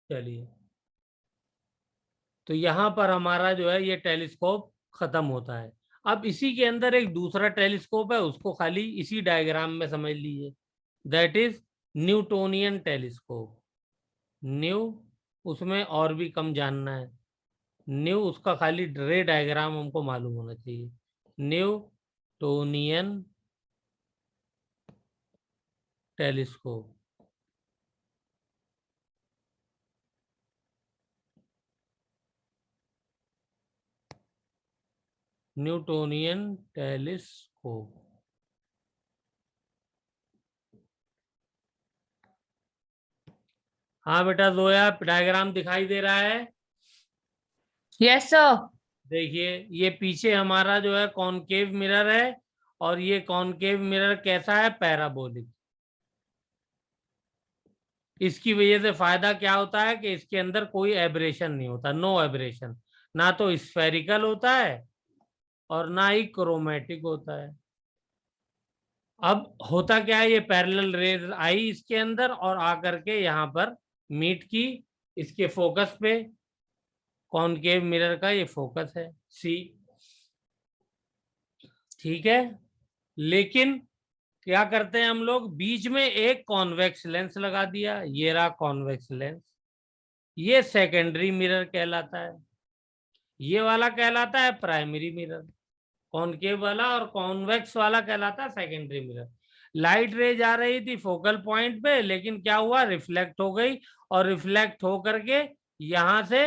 चलिए, तो यहाँ पर हमारा जो है ये टेलीस्कोप खत्म होता है। अब इसी के अंदर एक दूसरा टेलीस्कोप है, उसको खाली इसी डायग्राम में समझ लीजिए, that is Newtonian telescope. New, उसमें और भी कम जानना है, न्यू उसका खाली रे डायग्राम हमको मालूम होना चाहिए। Newtonian telescope, Newtonian telescope. हाँ बेटा जोया, डायग्राम दिखाई दे रहा है? Yes sir. देखिए, ये पीछे हमारा जो है कॉनकेव मिरर है, और ये कॉनकेव मिरर कैसा है? पैराबोलिक। इसकी वजह से फायदा क्या होता है कि इसके अंदर कोई एब्रेशन नहीं होता, नो एब्रेशन। ना तो स्फेरिकल होता है और ना ही क्रोमेटिक होता है। अब होता क्या है, ये पैरेलल रेज आई इसके अंदर और आकर के यहाँ पर मीट की इसके फोकस पे। कॉनकेव मिरर का ये फोकस है सी, ठीक है। लेकिन क्या करते हैं हम लोग, बीच में एक कॉन्वेक्स लेंस लगा दिया, ये रहा कॉन्वेक्स लेंस, ये सेकेंडरी मिरर कहलाता है। ये वाला कहलाता है प्राइमरी मिरर, कॉनकेव वाला, और कॉन्वेक्स वाला कहलाता है सेकेंडरी मिरर। लाइट रे जा रही थी फोकल पॉइंट पे, लेकिन क्या हुआ, रिफ्लेक्ट हो गई, और रिफ्लेक्ट हो करके यहां से,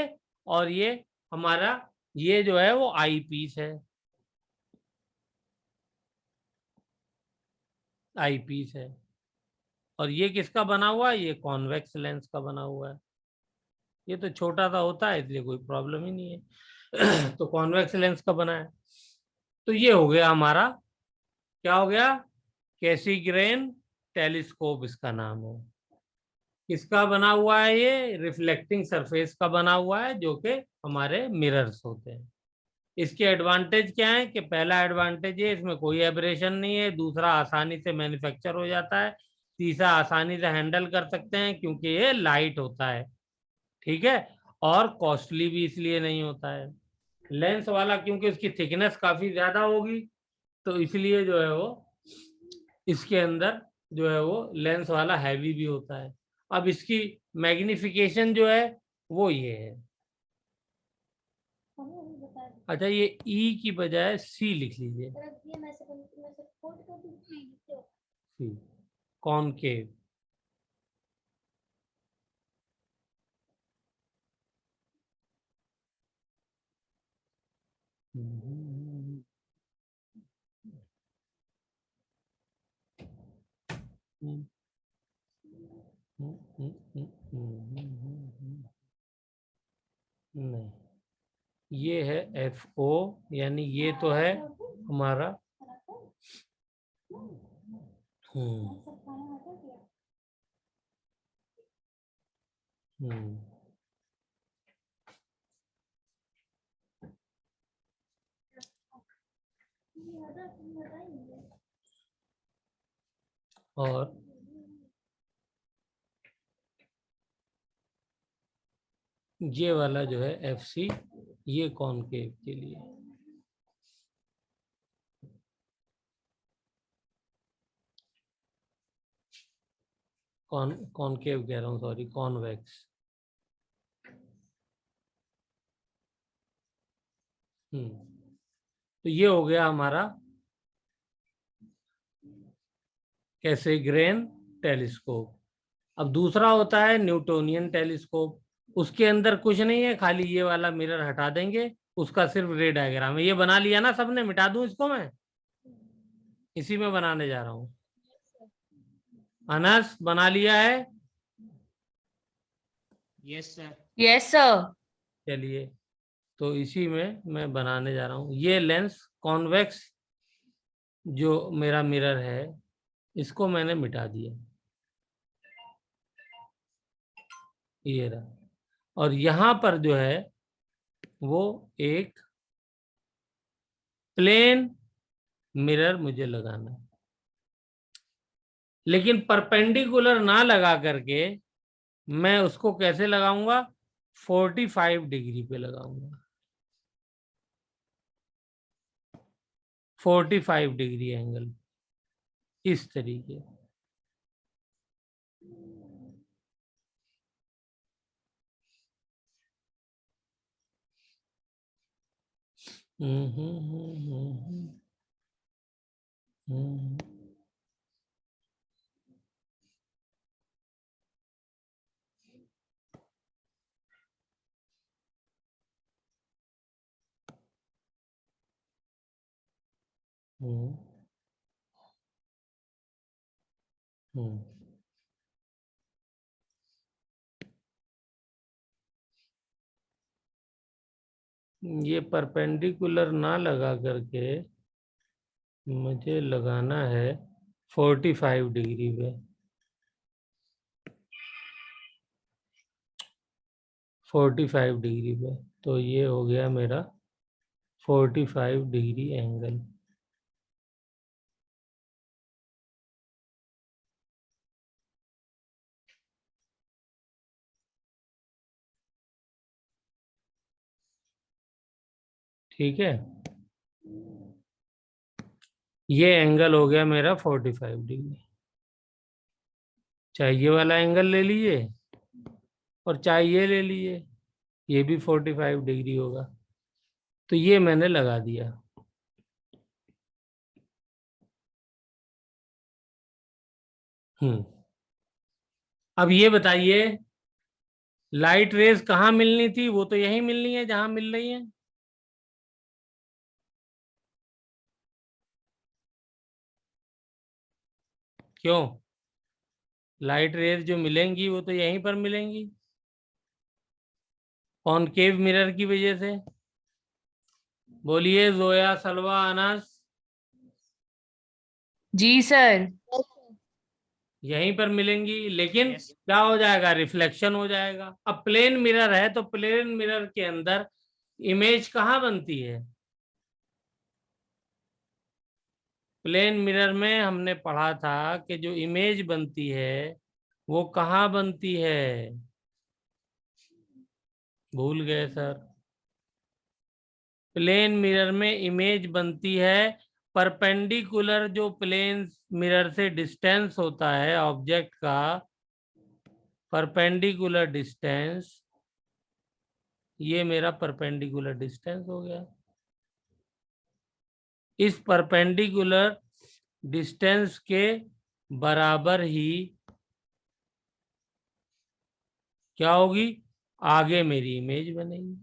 और ये हमारा ये जो है वो आई पीस है, आई पीस है। और ये किसका बना हुआ है? ये कॉन्वेक्स लेंस का बना हुआ है। ये तो छोटा सा होता है इसलिए कोई प्रॉब्लम ही नहीं है। तो कॉन्वेक्स लेंस का बना है। तो ये हो गया हमारा, क्या हो गया, कैसीग्रेन टेलीस्कोप इसका नाम है। किसका बना हुआ है? ये रिफ्लेक्टिंग सरफेस का बना हुआ है, जो कि हमारे मिरर्स होते हैं। इसके एडवांटेज क्या है कि पहला एडवांटेज है इसमें कोई एब्रेशन नहीं है, दूसरा आसानी से मैन्युफैक्चर हो जाता है, तीसरा आसानी से हैंडल कर सकते हैं क्योंकि ये लाइट होता है, ठीक है। और कॉस्टली भी इसलिए नहीं होता है। लेंस वाला क्योंकि उसकी थिकनेस काफी ज्यादा होगी, तो इसलिए जो है वो इसके अंदर जो है वो लेंस वाला हैवी भी होता है। अब इसकी मैग्निफिकेशन जो है वो ये है, अच्छा ये ई की बजाय सी लिख लीजिए, सी, कॉनकेव। नहीं, ये है एफ ओ, यानी ये तो है हमारा, हम्म, और ये वाला जो है एफ सी, ये कॉनकेव के लिए। कॉनकेव कह रहा हूँ, सॉरी, कॉन्वेक्स। तो ये हो गया हमारा कैसेग्रेन टेलीस्कोप। अब दूसरा होता है न्यूटोनियन टेलीस्कोप, उसके अंदर कुछ नहीं है, खाली ये वाला मिरर हटा देंगे, उसका सिर्फ रे डायग्राम है। ये बना लिया ना सबने? मिटा दूं इसको मैं? इसी में बनाने जा रहा हूँ। अनस बना लिया है? Yes sir. Yes sir. चलिए, तो इसी में मैं बनाने जा रहा हूँ। ये लेंस कॉन्वेक्स जो मेरा मिरर है, इसको मैंने मिटा दिया, ये रहा। और यहां पर जो है वो एक प्लेन मिरर मुझे लगाना है, लेकिन परपेंडिकुलर ना लगा करके मैं उसको कैसे लगाऊंगा? 45 डिग्री पे लगाऊंगा। 45 डिग्री एंगल, इस तरीके। हम्म हम्म हम्म हम्म हम्म हम्म हम्म। ये परपेंडिकुलर ना लगा करके मुझे लगाना है 45 डिग्री पे। 45 डिग्री पे, तो ये हो गया मेरा 45 डिग्री एंगल। ठीक है, ये एंगल हो गया मेरा 45 डिग्री। चाहे ये वाला एंगल ले लीजिए और चाहे ये ले लीजिए, ये भी 45 डिग्री होगा। तो ये मैंने लगा दिया। हम्म। अब ये बताइए, लाइट रेज कहाँ मिलनी थी? वो तो यहीं मिलनी है जहां मिल रही है। क्यों? लाइट रेज जो मिलेंगी वो तो यहीं पर मिलेंगी, कॉनकेव मिरर की वजह से। बोलिए जोया, सलवा, अनस। जी सर। यहीं पर मिलेंगी, लेकिन क्या हो जाएगा? रिफ्लेक्शन हो जाएगा। अब प्लेन मिरर है तो प्लेन मिरर के अंदर इमेज कहाँ बनती है? प्लेन मिरर में हमने पढ़ा था कि जो इमेज बनती है वो कहाँ बनती है? भूल गए सर। प्लेन मिरर में इमेज बनती है परपेंडिकुलर, जो प्लेन मिरर से डिस्टेंस होता है ऑब्जेक्ट का, परपेंडिकुलर डिस्टेंस। ये मेरा परपेंडिकुलर डिस्टेंस हो गया। इस परपेंडिकुलर डिस्टेंस के बराबर ही क्या होगी? आगे मेरी इमेज बनेगी।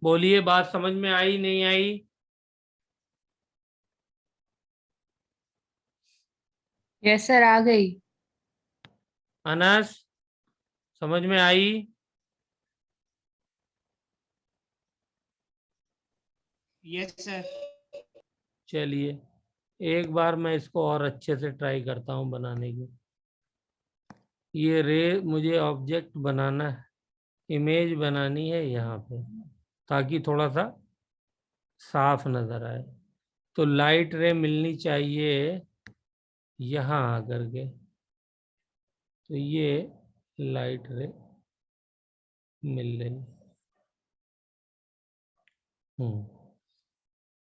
बोलिए, बात समझ में आई नहीं आई? यस सर, आ गई। अनस, समझ में आई? Yes sir. चलिए, एक बार मैं इसको और अच्छे से ट्राई करता हूँ बनाने की। ये रे मुझे ऑब्जेक्ट बनाना है, इमेज बनानी है यहाँ पे, ताकि थोड़ा सा साफ नजर आए। तो लाइट रे मिलनी चाहिए यहाँ आकर के। तो ये लाइट रे मिल रही।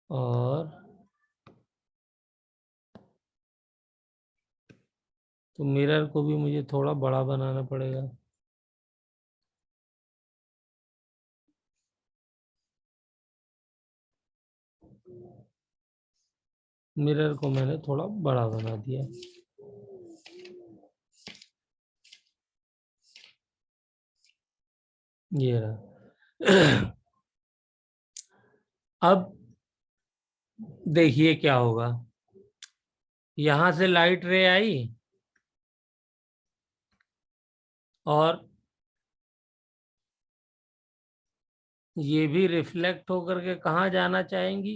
और तो मिरर को भी मुझे थोड़ा बड़ा बनाना पड़ेगा। मिरर को मैंने थोड़ा बड़ा बना दिया। ये रहा। अब देखिए क्या होगा। यहां से लाइट रे आई और ये भी रिफ्लेक्ट होकर के कहाँ जाना चाहेंगी?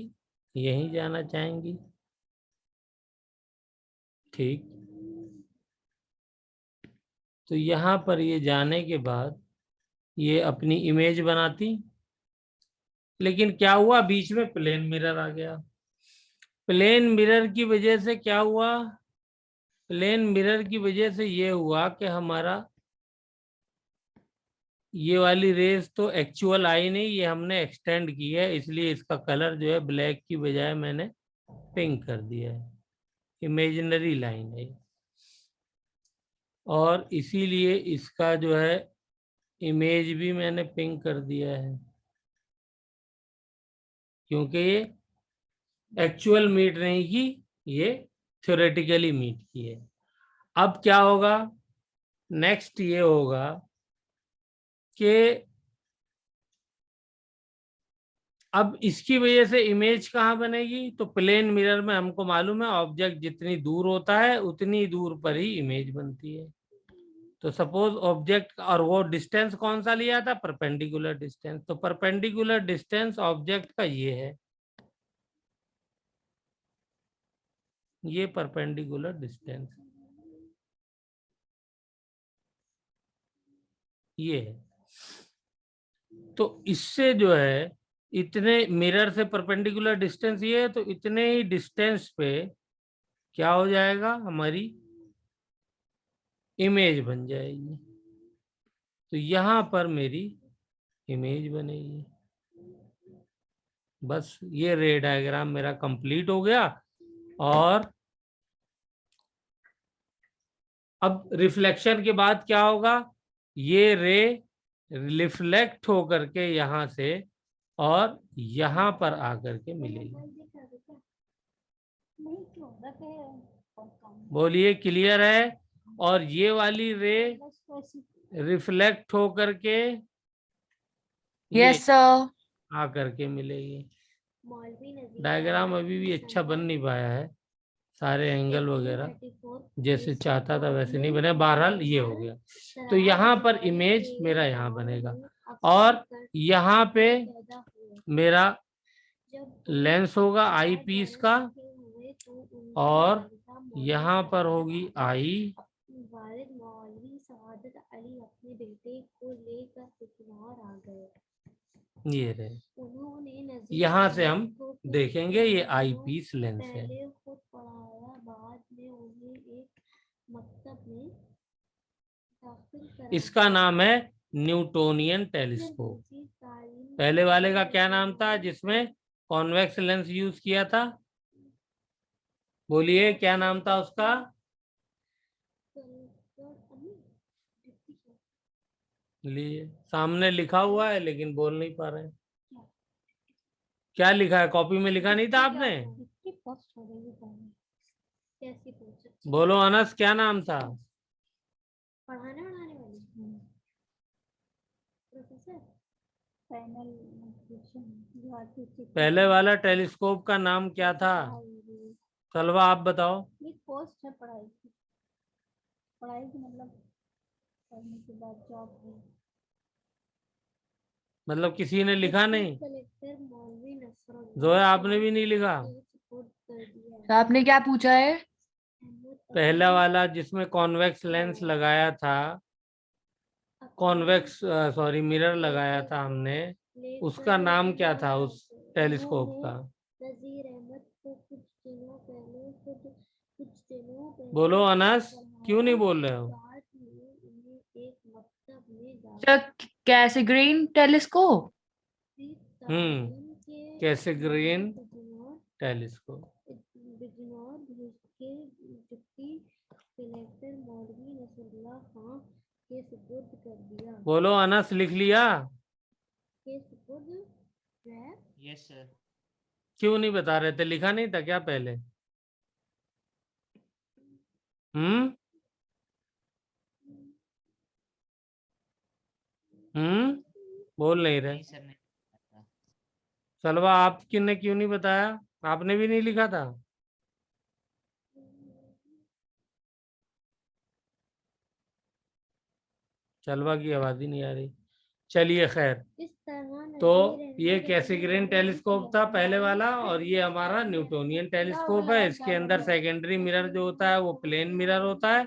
यहीं जाना चाहेंगी। ठीक। तो यहाँ पर ये जाने के बाद ये अपनी इमेज बनाती, लेकिन क्या हुआ? बीच में प्लेन मिरर आ गया। प्लेन मिरर की वजह से क्या हुआ, प्लेन मिरर की वजह से ये हुआ कि हमारा ये वाली रेस तो एक्चुअल आई नहीं, ये हमने एक्सटेंड की है, इसलिए इसका कलर जो है ब्लैक की बजाय मैंने पिंक कर दिया है, इमेजिनरी लाइन है। और इसीलिए इसका जो है इमेज भी मैंने पिंक कर दिया है, क्योंकि ये एक्चुअल मीट नहीं की, ये थ्योरेटिकली मीट की है। अब क्या होगा, नेक्स्ट ये होगा कि अब इसकी वजह से इमेज कहाँ बनेगी, तो प्लेन मिरर में हमको मालूम है ऑब्जेक्ट जितनी दूर होता है उतनी दूर पर ही इमेज बनती है। तो सपोज ऑब्जेक्ट, और वो डिस्टेंस कौन सा लिया था, परपेंडिकुलर डिस्टेंस, तो परपेंडिकुलर डिस्टेंस ऑब्जेक्ट का ये है, ये परपेंडिकुलर डिस्टेंस ये है। तो इससे जो है इतने मिरर से परपेंडिकुलर डिस्टेंस ये है, तो इतने ही डिस्टेंस पे क्या हो जाएगा, हमारी इमेज बन जाएगी। तो यहां पर मेरी इमेज बनेगी। बस ये रे डायग्राम मेरा कंप्लीट हो गया। और अब रिफ्लेक्शन के बाद क्या होगा, ये रे रिफ्लेक्ट होकर के यहां से और यहां पर आकर के मिलेगी। बोलिए क्लियर है। और ये वाली रे रिफ्लेक्ट होकर के ये यस सर। आकर के मिलेगी। डायग्राम अभी भी अच्छा बन नहीं पाया है, सारे एंगल वगैरह जैसे चाहता था वैसे नहीं बने, बहरहाल ये हो गया। तो यहाँ पर इमेज मेरा यहाँ बनेगा और यहाँ पे मेरा लेंस होगा आई पीस का, और यहाँ पर होगी आई। अपने बेटे को लेकर पिछवाड़ आ गए। ये रहे, यहाँ से हम देखेंगे ये आई पीस लेंस है। इसका नाम है न्यूटोनियन टेलीस्कोप। पहले वाले का क्या नाम था जिसमें कॉन्वेक्स लेंस यूज किया था, बोलिए क्या नाम था उसका। लिए सामने लिखा हुआ है लेकिन बोल नहीं पा रहे हैं। क्या लिखा है, कॉपी में लिखा नहीं था आपने, बोलो अनस क्या नाम था। पढ़ाने वाले प्रोफेसर पहले वाला टेलीस्कोप का नाम क्या था, तलवा आप बताओ। ये पोस्ट है पढ़ाई की, पढ़ाई की मतलब पढ़ने के बाद जॉब, मतलब किसी ने लिखा नहीं, जोया आपने भी नहीं लिखा। तो आपने क्या पूछा है? पहला वाला जिसमें कॉन्वेक्स लेंस लगाया था, कॉन्वेक्स सॉरी मिरर लगाया था हमने, उसका नाम क्या था उस टेलीस्कोप का, बोलो अनस क्यों नहीं बोल रहे हो। कैसेग्रेन टेलीस्कोप। कैसेग्रेन टेलीस्कोप। बोलो अनस लिख लिया। Yes sir. क्यों नहीं बता रहे थे, लिखा नहीं था क्या पहले। बोल नहीं रहे। नहीं सर, नहीं पता। सलवा आप किसने क्यों नहीं बताया, आपने भी नहीं लिखा था। चलवा की आवाज ही नहीं आ रही। चलिए खैर, तो ये कैसेग्रेन टेलीस्कोप था पहले वाला, और ये हमारा न्यूटोनियन टेलीस्कोप है। इसके अंदर सेकेंडरी मिरर जो होता है वो प्लेन मिरर होता है,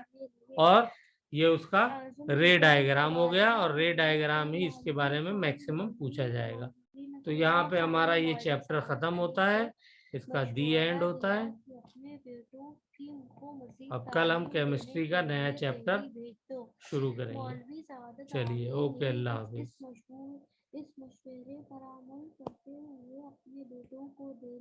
और ये उसका रे डायग्राम हो गया, और रे डायग्राम ही इसके बारे में मैक्सिमम पूछा जाएगा। तो यहाँ पे हमारा ये चैप्टर खत्म होता है। इसका दी एंड होता है। अब कल हम केमिस्ट्री का नया चैप्टर शुरू करेंगे। चलिए, ओके, अल्लाह हाफिज। इस मशवरे पर अमल करते हुए अपने बेटों को दे